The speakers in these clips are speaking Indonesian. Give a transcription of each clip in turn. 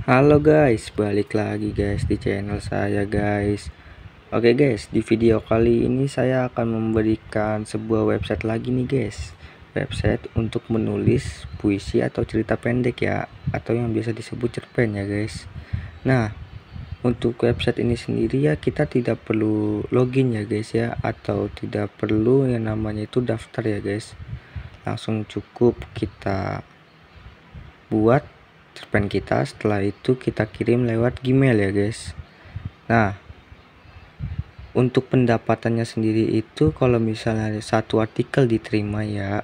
Halo guys, balik lagi guys di channel saya guys. Oke guys, di video kali ini saya akan memberikan sebuah website lagi nih guys. Website untuk menulis puisi atau cerita pendek ya, atau yang biasa disebut cerpen ya guys. Nah, untuk website ini sendiri ya kita tidak perlu login ya guys ya, atau tidak perlu yang namanya itu daftar ya guys. Langsung cukup kita buat cerpen kita, setelah itu kita kirim lewat Gmail ya guys. Nah, untuk pendapatannya sendiri itu kalau misalnya satu artikel diterima ya,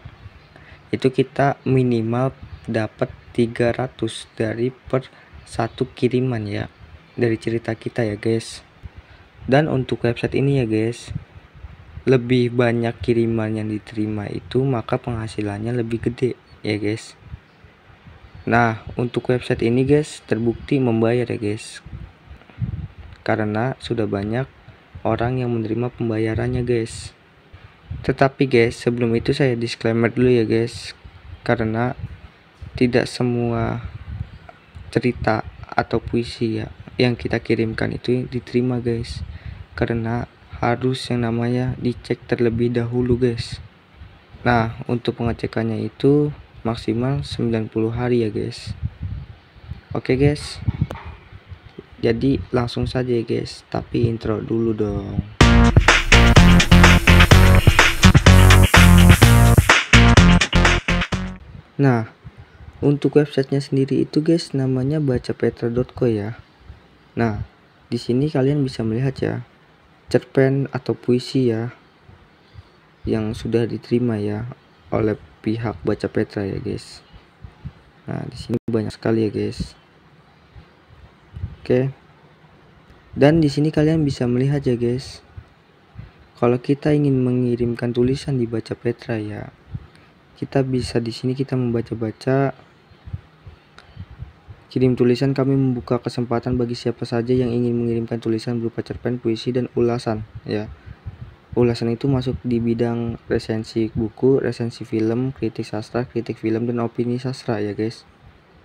itu kita minimal dapat 300 dari per satu kiriman ya, dari cerita kita ya guys. Dan untuk website ini ya guys, lebih banyak kiriman yang diterima itu maka penghasilannya lebih gede ya guys. Nah, untuk website ini guys terbukti membayar ya guys, karena sudah banyak orang yang menerima pembayarannya guys. Tetapi guys, sebelum itu saya disclaimer dulu ya guys, karena tidak semua cerita atau puisi ya yang kita kirimkan itu diterima guys, karena harus yang namanya dicek terlebih dahulu guys. Nah, untuk pengecekannya itu maksimal 90 hari ya guys. Oke guys, jadi langsung saja ya guys, tapi intro dulu dong. Nah, untuk websitenya sendiri itu guys namanya bacapetra.co ya. Nah, di sini kalian bisa melihat ya cerpen atau puisi ya yang sudah diterima ya oleh pihak Baca Petra ya guys. Nah, di sini banyak sekali ya guys. Oke. Dan di sini kalian bisa melihat ya guys, kalau kita ingin mengirimkan tulisan di Baca Petra ya, kita bisa di sini kita membaca-baca. Kirim tulisan, kami membuka kesempatan bagi siapa saja yang ingin mengirimkan tulisan berupa cerpen, puisi, dan ulasan ya. Ulasan itu masuk di bidang resensi buku, resensi film, kritik sastra, kritik film, dan opini sastra ya guys.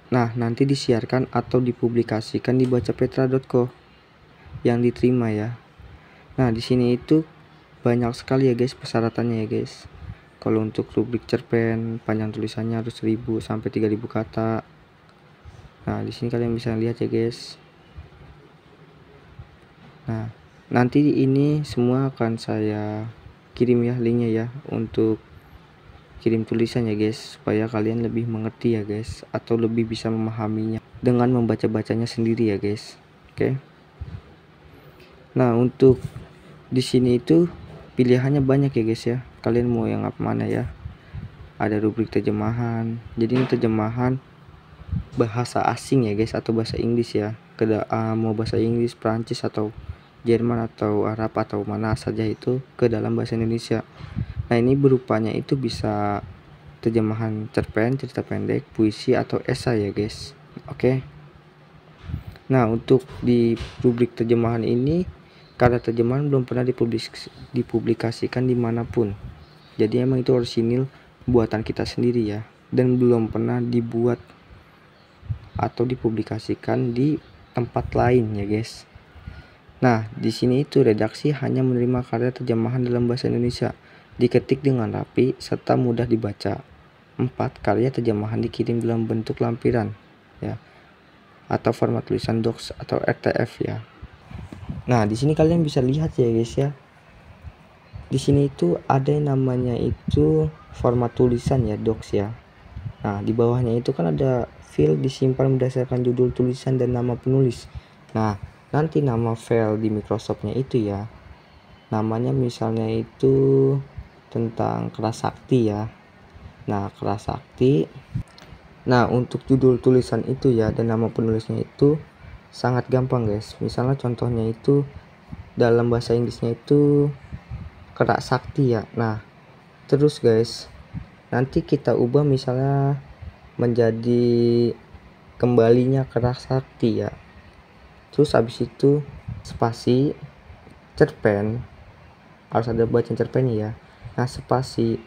Nah, nanti disiarkan atau dipublikasikan di bacapetra.co yang diterima ya. Nah, di sini itu banyak sekali ya guys persyaratannya ya guys. Kalau untuk rubrik cerpen, panjang tulisannya harus 1000 sampai 3000 kata. Nah, di sini kalian bisa lihat ya guys. Nah, nanti ini semua akan saya kirim ya linknya ya untuk kirim tulisan ya guys, supaya kalian lebih mengerti ya guys, atau lebih bisa memahaminya dengan membaca-bacanya sendiri ya guys. Oke. Nah, untuk di sini itu pilihannya banyak ya guys ya. Kalian mau yang apa mana ya? Ada rubrik terjemahan. Jadi ini terjemahan bahasa asing ya guys, atau bahasa Inggris ya. Mau bahasa Inggris, Prancis, atau Jerman, atau Arab, atau mana saja itu ke dalam bahasa Indonesia. Nah, ini berupanya itu bisa terjemahan cerpen, cerita pendek, puisi, atau esai ya guys. Oke. Nah, untuk di rubrik terjemahan ini, karena terjemahan belum pernah dipublikasikan dimanapun. Jadi emang itu orisinil buatan kita sendiri ya, dan belum pernah dibuat atau dipublikasikan di tempat lain ya guys. Nah, di sini itu redaksi hanya menerima karya terjemahan dalam bahasa Indonesia, diketik dengan rapi serta mudah dibaca. 4. Karya terjemahan dikirim dalam bentuk lampiran ya, atau format tulisan docs atau RTF ya. Nah, di sini kalian bisa lihat ya guys ya. Di sini itu ada yang namanya itu format tulisan ya, docs ya. Nah, di bawahnya itu kan ada file disimpan berdasarkan judul tulisan dan nama penulis. Nah, nanti nama file di Microsoftnya itu ya, namanya misalnya itu tentang keras sakti ya. Nah, keras sakti. Nah, untuk judul tulisan itu ya dan nama penulisnya itu sangat gampang guys. Misalnya contohnya itu dalam bahasa Inggrisnya itu keras sakti ya. Nah, terus guys, nanti kita ubah misalnya menjadi kembalinya keras sakti ya. Terus habis itu spasi cerpen, harus ada bacaan cerpennya ya. Nah, spasi,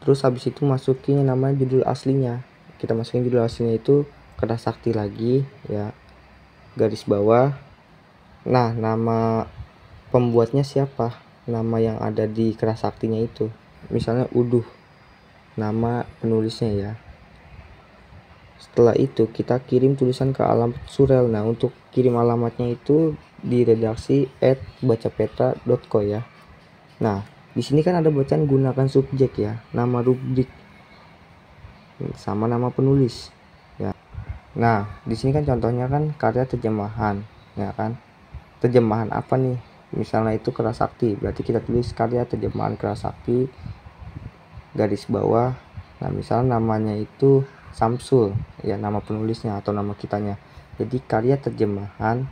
terus habis itu masukin namanya judul aslinya. Kita masukin judul aslinya itu Kerasakti lagi ya, garis bawah. Nah, nama pembuatnya siapa, nama yang ada di Kerasaktinya itu, misalnya Uduh, nama penulisnya ya. Setelah itu kita kirim tulisan ke alamat surel. Nah, untuk kirim alamatnya itu di redaksi @bacapetra.co ya. Nah, di sini kan ada bacaan gunakan subjek ya, nama rubrik sama nama penulis ya. Nah, di sini kan contohnya kan karya terjemahan ya kan. Terjemahan apa nih? Misalnya itu Kerasakti, berarti kita tulis karya terjemahan Kerasakti garis bawah. Nah, misalnya namanya itu Samsul ya, nama penulisnya atau nama kitanya. Jadi karya terjemahan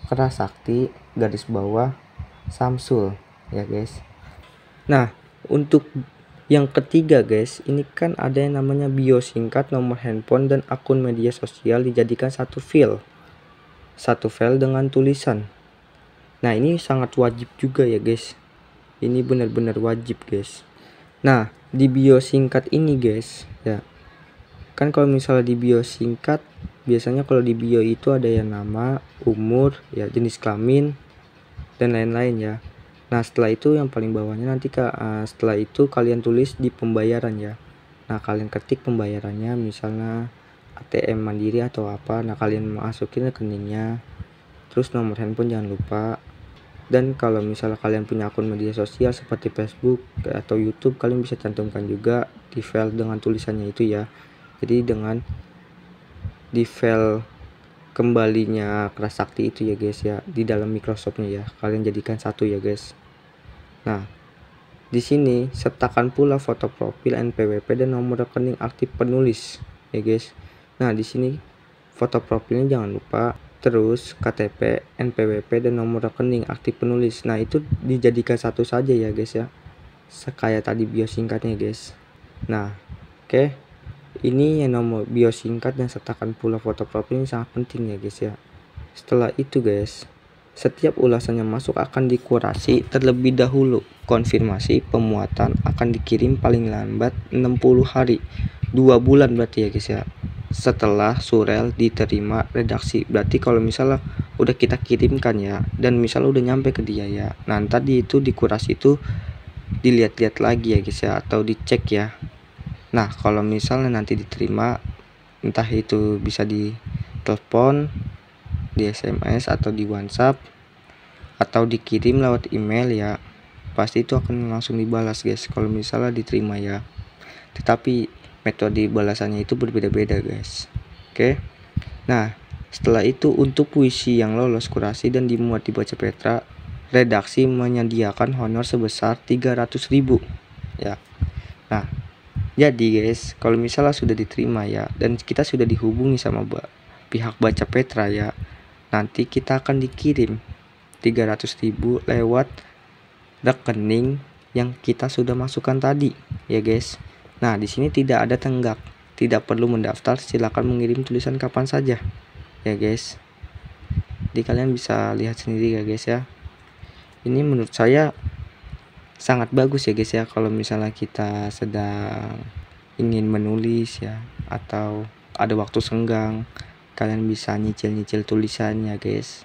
Kerasakti garis bawah Samsul ya guys. Nah, untuk yang ketiga guys, ini kan ada yang namanya bio singkat, nomor handphone, dan akun media sosial dijadikan satu file dengan tulisan. Nah, ini sangat wajib juga ya guys. Ini benar-benar wajib guys. Nah, di bio singkat ini guys ya, kan kalau misalnya di bio singkat, biasanya kalau di bio itu ada yang nama, umur ya, jenis kelamin, dan lain-lain ya. Nah, setelah itu yang paling bawahnya nanti setelah itu kalian tulis di pembayaran ya. Nah, kalian ketik pembayarannya, misalnya ATM Mandiri atau apa. Nah, kalian masukin rekeningnya, terus nomor handphone jangan lupa. Dan kalau misalnya kalian punya akun media sosial seperti Facebook atau YouTube, kalian bisa cantumkan juga di file dengan tulisannya itu ya. Jadi dengan di file kembalinya Kerasakti itu ya guys ya, di dalam Microsoftnya ya, kalian jadikan satu ya guys. Nah, di sini sertakan pula foto profil, NPWP, dan nomor rekening aktif penulis ya guys. Nah, di sini foto profilnya jangan lupa, terus KTP, NPWP, dan nomor rekening aktif penulis. Nah, itu dijadikan satu saja ya guys ya, kayak tadi bio singkatnya guys. Nah, oke. Ini yang nomor bio singkat dan sertakan pula foto profil, ini sangat penting ya guys ya. Setelah itu guys, setiap ulasan yang masuk akan dikurasi terlebih dahulu. Konfirmasi pemuatan akan dikirim paling lambat 60 hari, 2 bulan berarti ya guys ya, setelah surel diterima redaksi. Berarti kalau misalnya udah kita kirimkan ya, dan misalnya udah nyampe ke dia ya, nah tadi itu dikurasi itu dilihat-lihat lagi ya guys ya, atau dicek ya. Nah, kalau misalnya nanti diterima, entah itu bisa di telepon, di SMS, atau di WhatsApp, atau dikirim lewat email ya, pasti itu akan langsung dibalas guys kalau misalnya diterima ya. Tetapi metode balasannya itu berbeda-beda guys. Oke. Nah, setelah itu untuk puisi yang lolos kurasi dan dimuat di Bacapetra, redaksi menyediakan honor sebesar 300.000 ya. Nah, jadi guys, kalau misalnya sudah diterima ya, dan kita sudah dihubungi sama pihak Bacapetra ya, nanti kita akan dikirim 300.000 lewat rekening yang kita sudah masukkan tadi ya guys. Nah, di sini tidak ada tenggak, tidak perlu mendaftar, silakan mengirim tulisan kapan saja ya guys. Jadi kalian bisa lihat sendiri ya guys ya. Ini menurut saya sangat bagus ya guys ya, kalau misalnya kita sedang ingin menulis ya, atau ada waktu senggang, kalian bisa nyicil-nyicil tulisannya guys.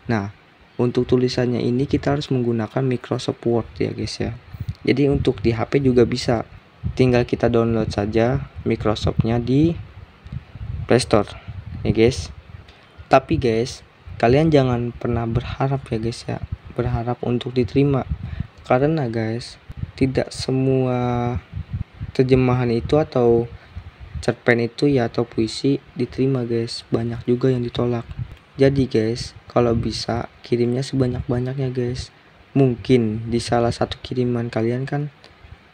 Nah, untuk tulisannya ini kita harus menggunakan Microsoft Word ya guys ya. Jadi untuk di HP juga bisa, tinggal kita download saja Microsoftnya di Play Store ya guys. Tapi guys, kalian jangan pernah berharap ya guys ya, berharap untuk diterima. Karena guys, tidak semua terjemahan itu atau cerpen itu ya, atau puisi diterima guys, banyak juga yang ditolak. Jadi guys, kalau bisa kirimnya sebanyak-banyaknya guys. Mungkin di salah satu kiriman kalian kan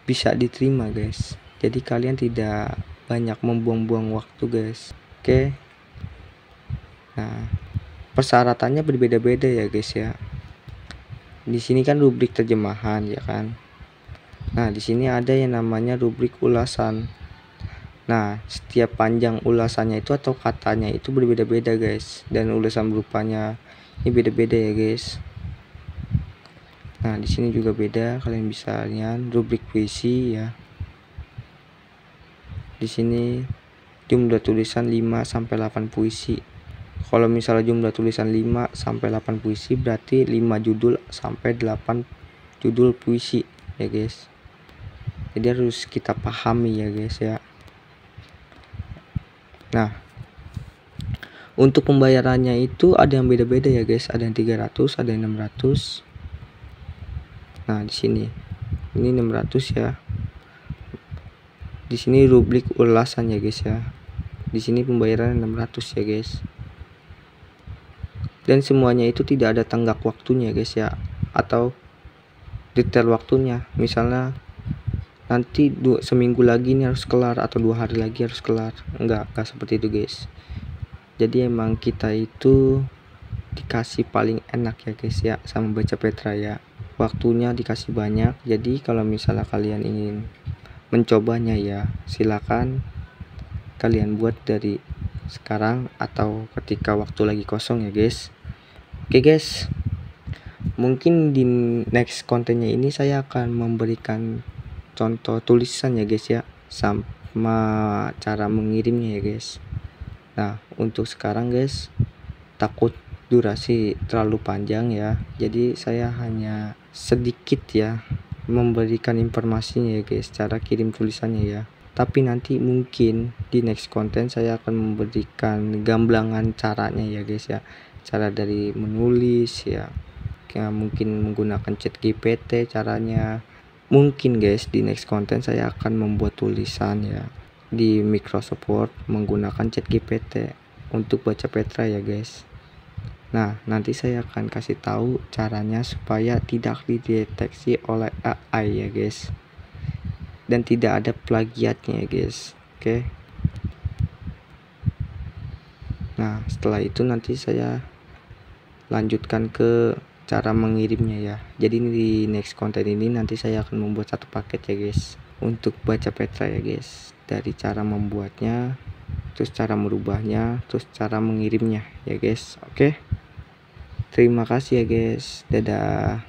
bisa diterima guys. Jadi kalian tidak banyak membuang-buang waktu guys. Oke. Nah, persyaratannya berbeda-beda ya guys ya. Di sini kan rubrik terjemahan ya kan. Nah, di sini ada yang namanya rubrik ulasan. Nah, setiap panjang ulasannya itu atau katanya itu berbeda-beda guys, dan ulasan berupanya ini beda-beda ya guys. Nah, di sini juga beda, kalian bisa lihat rubrik puisi ya. Di sini jumlah tulisan 5 sampai 8 puisi. Kalau misalnya jumlah tulisan 5 sampai 8 puisi berarti 5 judul sampai 8 judul puisi ya guys. Jadi harus kita pahami ya guys ya. Nah, untuk pembayarannya itu ada yang beda-beda ya guys, ada yang 300, ada yang 600. Nah, di sini ini 600 ya. Di sini rubrik ulasan ya guys ya. Di sini pembayaran 600 ya guys. Dan semuanya itu tidak ada tenggat waktunya guys ya, atau detail waktunya. Misalnya nanti seminggu lagi ini harus kelar atau 2 hari lagi harus kelar. Enggak seperti itu guys. Jadi emang kita itu dikasih paling enak ya guys ya sama Baca Petra ya. Waktunya dikasih banyak. Jadi kalau misalnya kalian ingin mencobanya ya silakan kalian buat dari sekarang atau ketika waktu lagi kosong ya guys. Oke guys, mungkin di next kontennya ini saya akan memberikan contoh tulisan ya guys ya, sama cara mengirimnya ya guys. Nah, untuk sekarang guys, takut durasi terlalu panjang ya, jadi saya hanya sedikit ya memberikan informasinya ya guys, cara kirim tulisannya ya. Tapi nanti mungkin di next konten saya akan memberikan gamblangan caranya ya guys ya, cara dari menulis ya, mungkin menggunakan ChatGPT caranya. Mungkin guys di next konten saya akan membuat tulisan ya di Microsoft Word menggunakan ChatGPT untuk Baca Petra ya guys. Nah, nanti saya akan kasih tahu caranya supaya tidak dideteksi oleh AI ya guys, dan tidak ada plagiatnya ya guys. Oke. Nah, setelah itu nanti saya lanjutkan ke cara mengirimnya ya. Jadi ini di next konten ini nanti saya akan membuat satu paket ya guys untuk Baca Petra ya guys, dari cara membuatnya, terus cara merubahnya, terus cara mengirimnya ya guys. Oke, terima kasih ya guys, dadah.